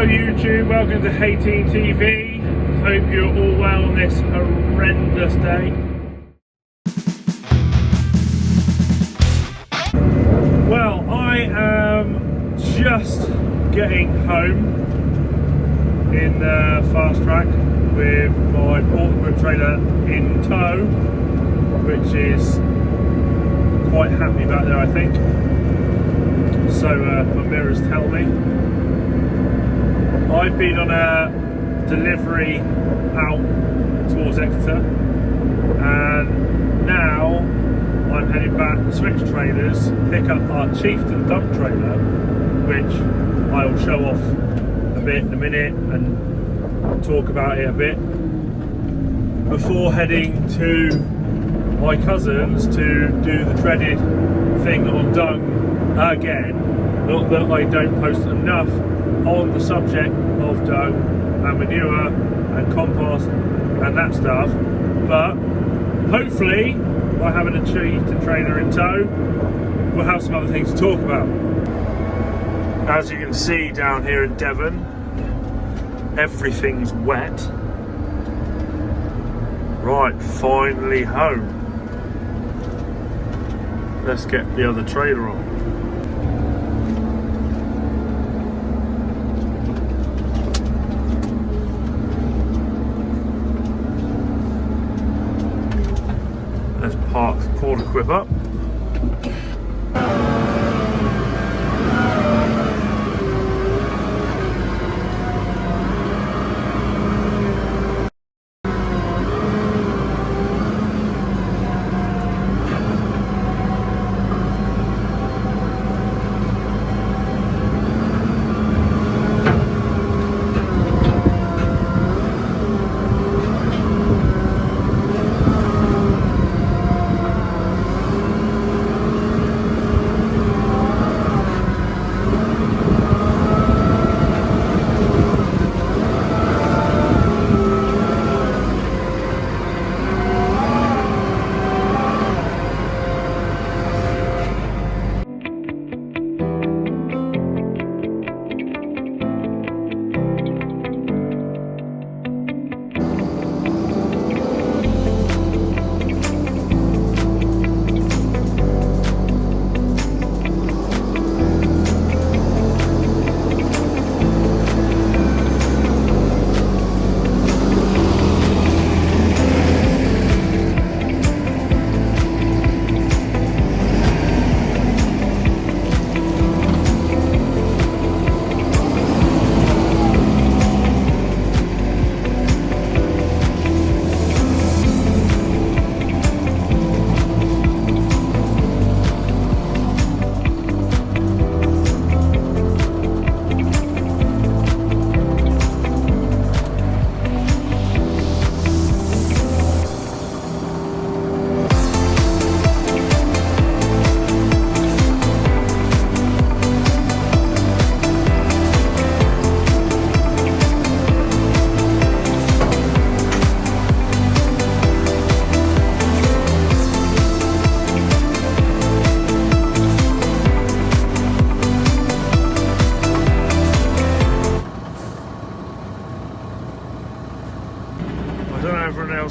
Hello YouTube, welcome to CHIEFTAIN TV. Hope you're all well on this horrendous day. Well, I am just getting home in FASTRAC with my portable trailer in tow, which is quite happy back there, I think. So my mirrors tell me. I've been on a delivery out towards Exeter, and now I'm heading back to switch trailers, pick up our CHIEFTAIN dump trailer, which I will show off a bit in a minute and talk about it a bit, before heading to my cousin's to do the dreaded thing on dung again. Not that I don't post enough on the subject of dung and manure and compost and that stuff, but hopefully by having a CHIEFTAIN trailer in tow we'll have some other things to talk about. As you can see down here in Devon, everything's wet. Right, finally home. Let's get the other trailer on. Let's park the cord equip up.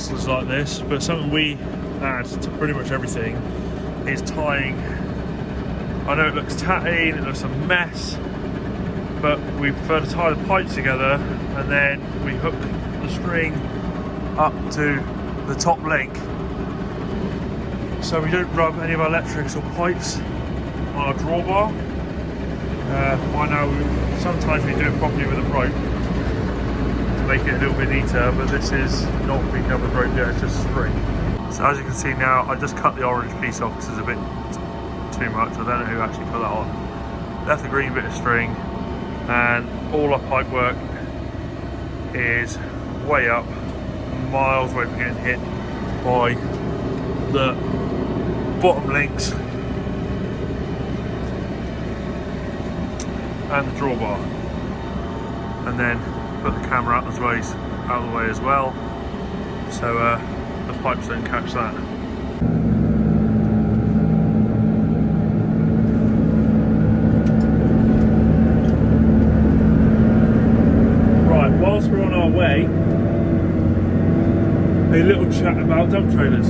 Is like this, but something we add to pretty much everything is tying. I know it looks tatty and it looks a mess, but we prefer to tie the pipes together and then we hook the string up to the top link so we don't rub any of our electrics or pipes on our drawbar. I know sometimes we do it properly with a rope, make it a little bit neater, but this is not being done with rope yet, it's just string. So as you can see now, I just cut the orange piece off because it's a bit too much. I don't know who actually put that on. Left the green bit of string, and all our pipe work is way up, miles away from getting hit by the bottom links and the drawbar. And then put the camera out of the way as well, so the pipes don't catch that. a little chat about dump trailers.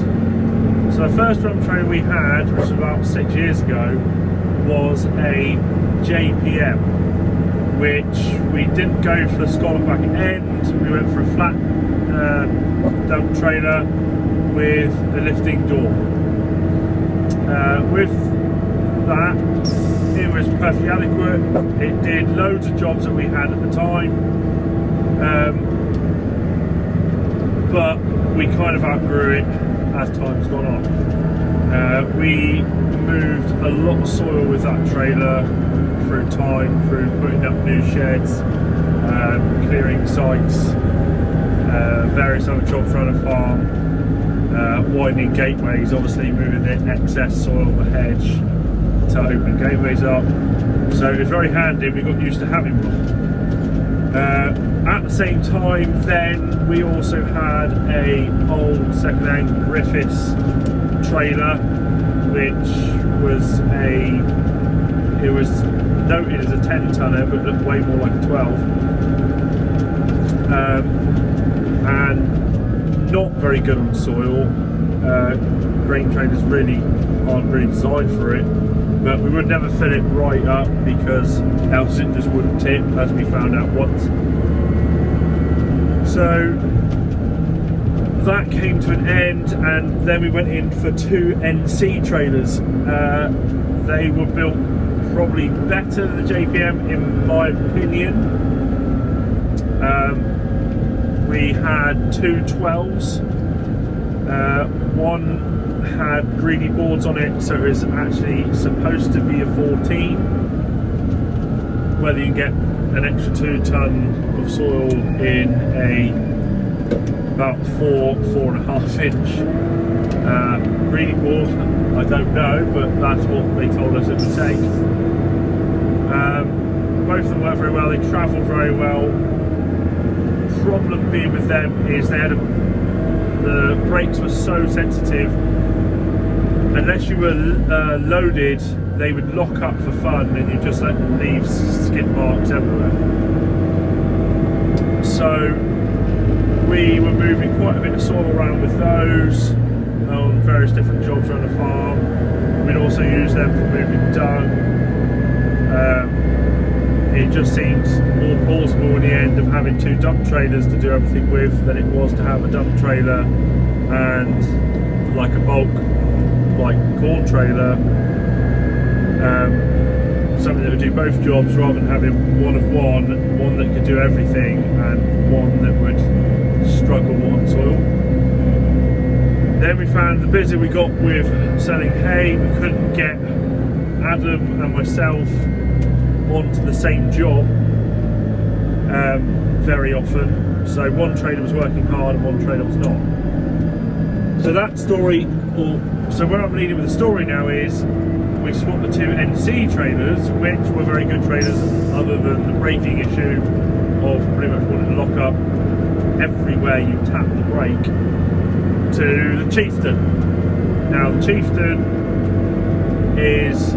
So the first dump trailer we had, which was about 6 years ago, was a JPM, which we didn't go for the scallop back end. We went for a flat dump trailer with a lifting door. With that, it was perfectly adequate. It did loads of jobs that we had at the time, but we kind of outgrew it as time's gone on. We moved a lot of soil with that trailer through time, through putting up new sheds, clearing sites, various other jobs around the farm, widening gateways, obviously moving the excess soil on the hedge to open gateways up. So it was very handy, we got used to having one. At the same time then, we also had a old second-hand Griffiths trailer, which was it was noted as a 10 tonner but looked way more like a 12, and not very good on soil. Grain trailers aren't really designed for it, but we would never fill it right up because else it just wouldn't tip, as we found out once. So that came to an end, and then we went in for 2 NC trailers. They were built probably better than the JPM in my opinion. We had 2 12s. One had greedy boards on it, so it was actually supposed to be a 14. Whether you get an extra 2 ton of soil in about 4.5 inch greedy board, I don't know, but that's what they told us it would take. Both of them worked very well, they travelled very well. Problem being with them is the brakes were so sensitive, unless you were loaded, they would lock up for fun and you just leave skid marks everywhere. So we were moving quite a bit of soil around with those on various different jobs around the farm. We'd also use them for moving dung. It just seemed more plausible in the end of having 2 dump trailers to do everything with than it was to have a dump trailer and like a bulk corn trailer, something that would do both jobs rather than having one that could do everything and one that would struggle on soil. Then we found the busier we got with selling hay, we couldn't get Adam and myself onto the same job very often, so one trailer was working hard and one trailer was not. So that story, so where I'm leading with the story now is we swapped the 2 NC trailers, which were very good trailers other than the braking issue of pretty much wanting to lock up everywhere you tap the brake, to the Chieftain. Now the Chieftain is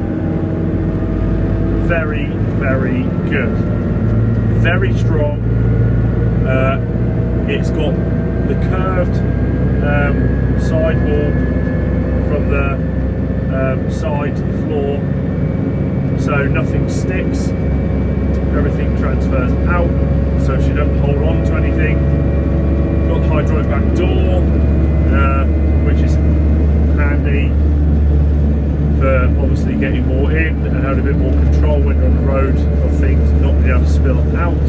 very, very good, very strong. It's got the curved sidewall from the side to the floor, so nothing sticks, everything transfers out, so she doesn't hold on to anything. Got the hydraulic back door, which is handy for obviously getting more in and having a bit more control when you're on the road of things, not being able to spill out.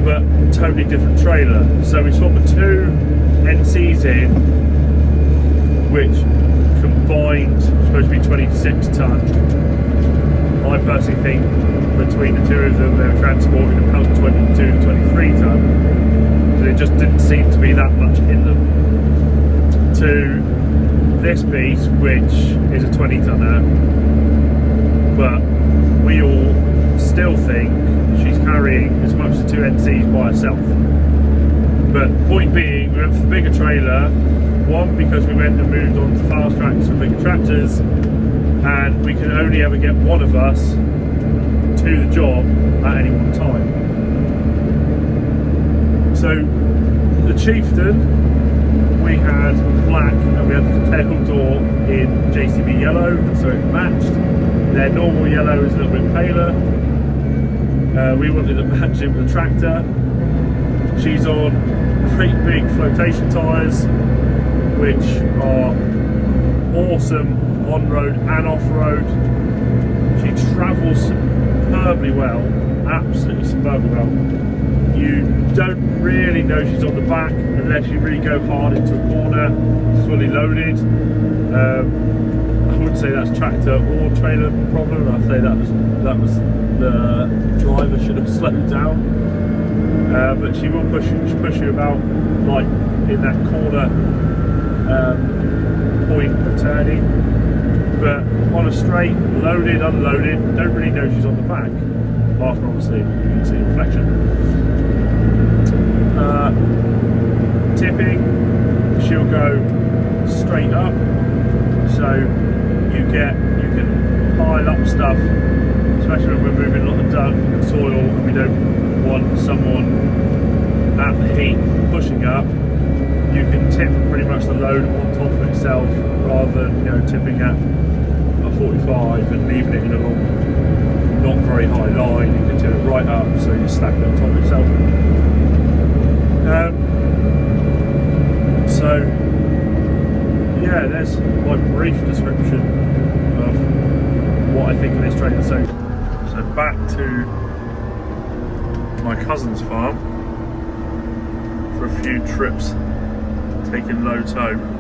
But totally different trailer. So we swapped the 2 NCs in, which combined supposed to be 26 ton. I personally think between the 2 of them they were transporting about 22 to 23 ton. So it just didn't seem to be that much in them. To this piece, which is a 20 tonner, but we all still think she's carrying as much as 2 NCs by herself. But point being, we went for the bigger trailer, one because we went and moved on to FASTRACs for bigger tractors, and we can only ever get one of us to the job at any one time. So the Chieftain, we had black and we had the tail door in JCB yellow, so it matched. Their normal yellow is a little bit paler. We wanted to match it with the tractor. She's on great big flotation tyres, which are awesome on-road and off-road. She travels superbly well, absolutely superbly well. You don't really know she's on the back unless you really go hard into a corner, fully loaded. I wouldn't say that's tractor or trailer problem. I'd say that was the driver should have slowed down. But she will push you about, like in that corner point of turning. But on a straight, loaded, unloaded, don't really know she's on the back. Apart from obviously you can see reflection. Tipping, she'll go straight up, so you can pile up stuff, especially when we're moving a lot of dung and soil and we don't want someone at the heat pushing up. You can tip pretty much the load on top of itself rather than tipping at a 45 and leaving it in a long, not very high line. You can tip it right up so you stack it on top of itself. So yeah, there's my brief description of what I think of this trailer. So back to my cousin's farm for a few trips, taking loads home.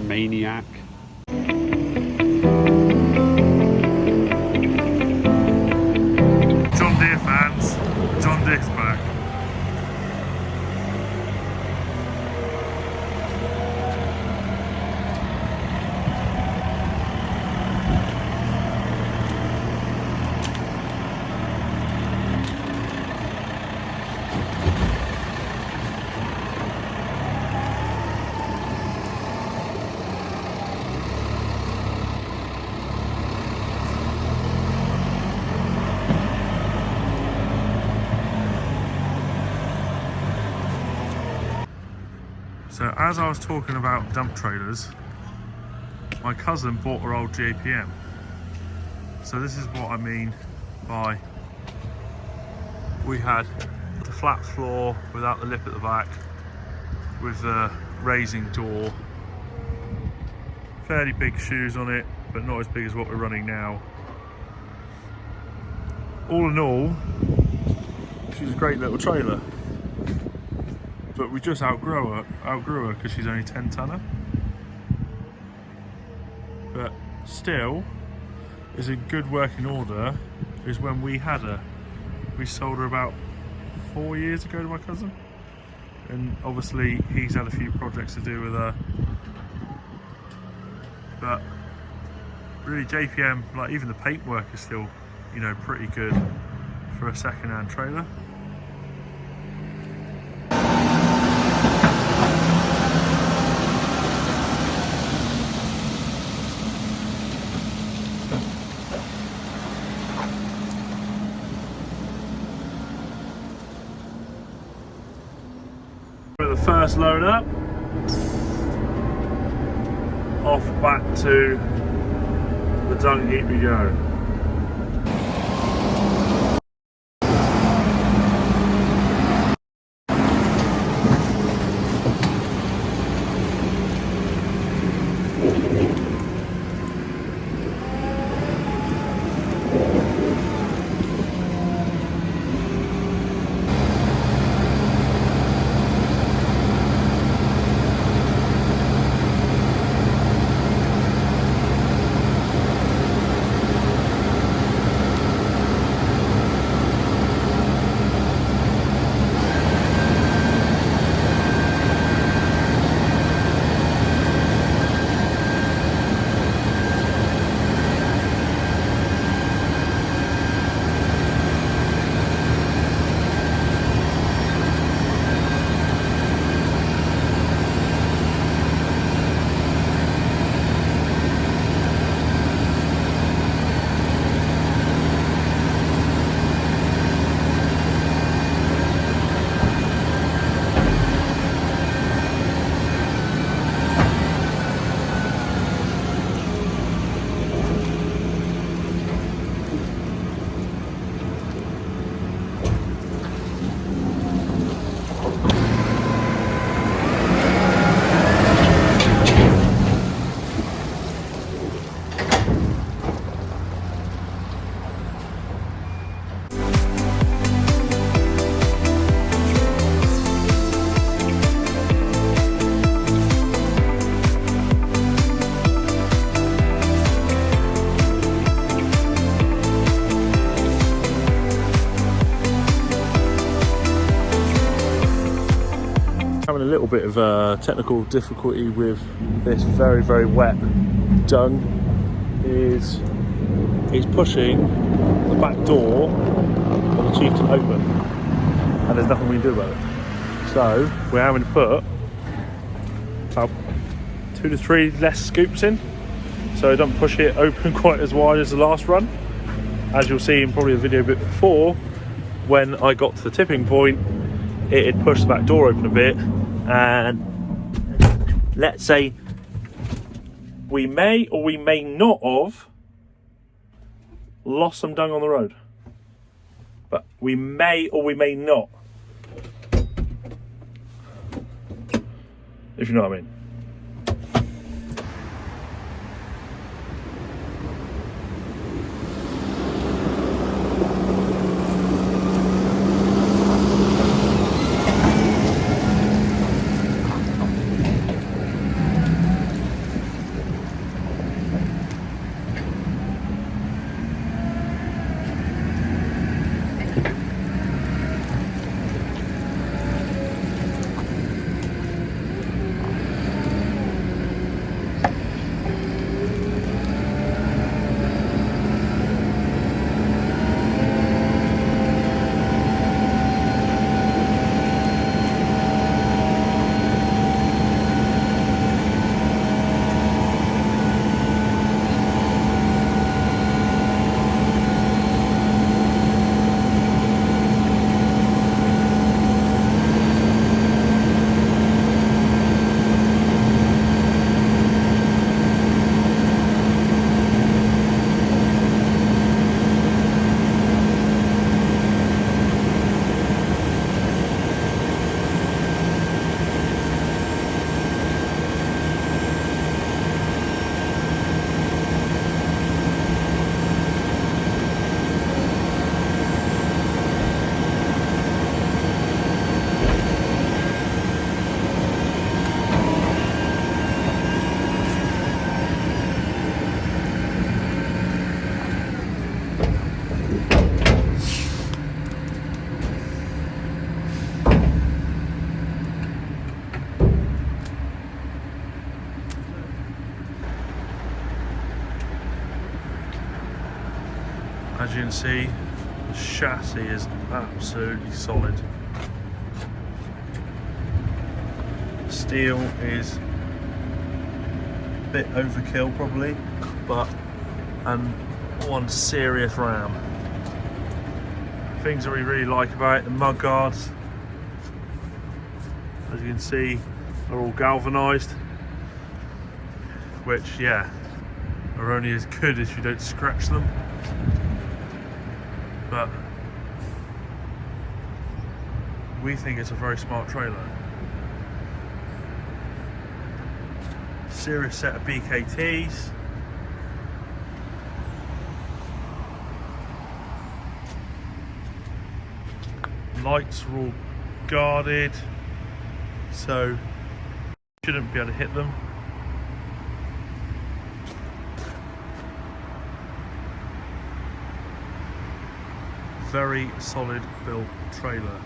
Maniac. John Deere fans, John Deere's back. So as I was talking about dump trailers, my cousin bought her old JPM. So this is what I mean by we had the flat floor without the lip at the back with the raising door. Fairly big shoes on it, but not as big as what we're running now. All in all, she's a great little trailer. But we just outgrew her because she's only 10 tonner. But still, is in good working order is when we had her. We sold her about 4 years ago to my cousin. And obviously he's had a few projects to do with her. But really JPM, like even the paintwork is still, pretty good for a second-hand trailer. The first load up, off back to the dung heap we go. little bit of technical difficulty with this very, very wet dung is it's pushing the back door of the Chieftain open, and there's nothing we can do about it. So we're having to put about 2 to 3 less scoops in, so it doesn't push it open quite as wide as the last run. As you'll see in probably the video a bit before, when I got to the tipping point, it had pushed the back door open a bit, and let's say we may or we may not have lost some dung on the road, but we may or we may not, if you know what I mean. As you can see, the chassis is absolutely solid. Steel is a bit overkill probably, but one serious ram. Things that we really like about it, the mud guards, as you can see, are all galvanised, which, yeah, are only as good as you don't scratch them. But we think it's a very smart trailer. Serious set of BKTs. Lights are all guarded, so shouldn't be able to hit them. Very solid built trailer.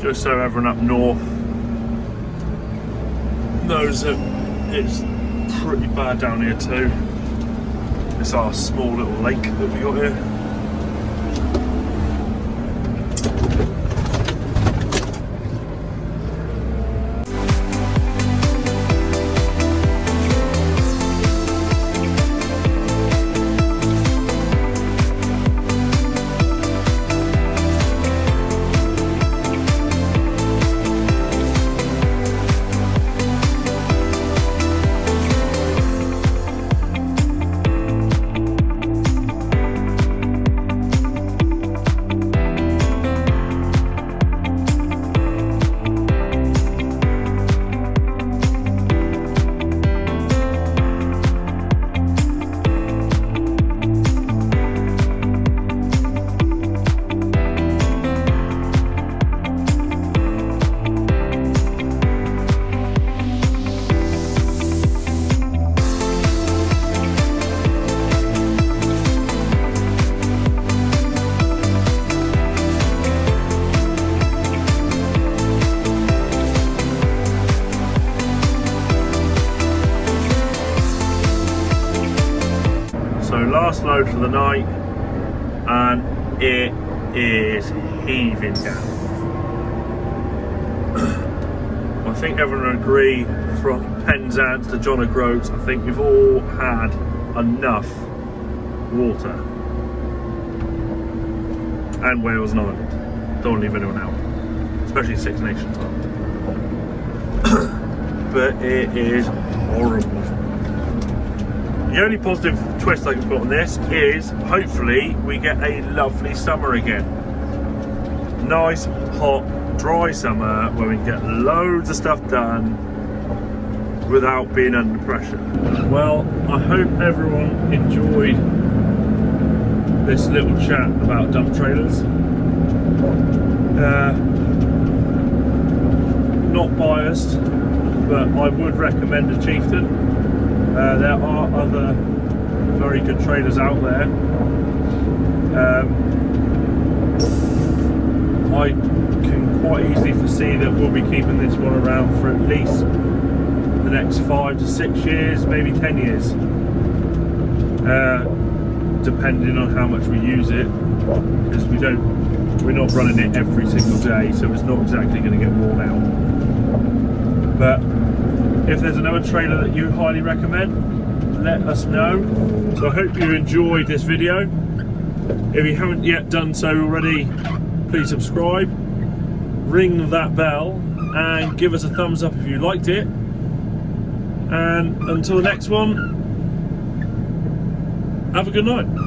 Just so everyone up north knows that it's pretty bad down here too. It's our small little lake that we got here. So last load for the night, and it is heaving down. I think everyone will agree, from Penzance to John O'Groats, I think we've all had enough water. And Wales and Ireland. Don't leave anyone out. Especially Six Nations. But it is horrible. The only positive twist I can put on this is hopefully we get a lovely summer again. Nice, hot, dry summer where we can get loads of stuff done without being under pressure. Well, I hope everyone enjoyed this little chat about dump trailers. Not biased, but I would recommend a Chieftain. There are other very good trailers out there. I can quite easily foresee that we'll be keeping this one around for at least the next 5 to 6 years, maybe 10 years, depending on how much we use it, because we're not running it every single day, so it's not exactly going to get worn out. But if there's another trailer that you highly recommend, let us know. So I hope you enjoyed this video. If you haven't yet done so already, please subscribe, ring that bell, and give us a thumbs up if you liked it. And until the next one, have a good night.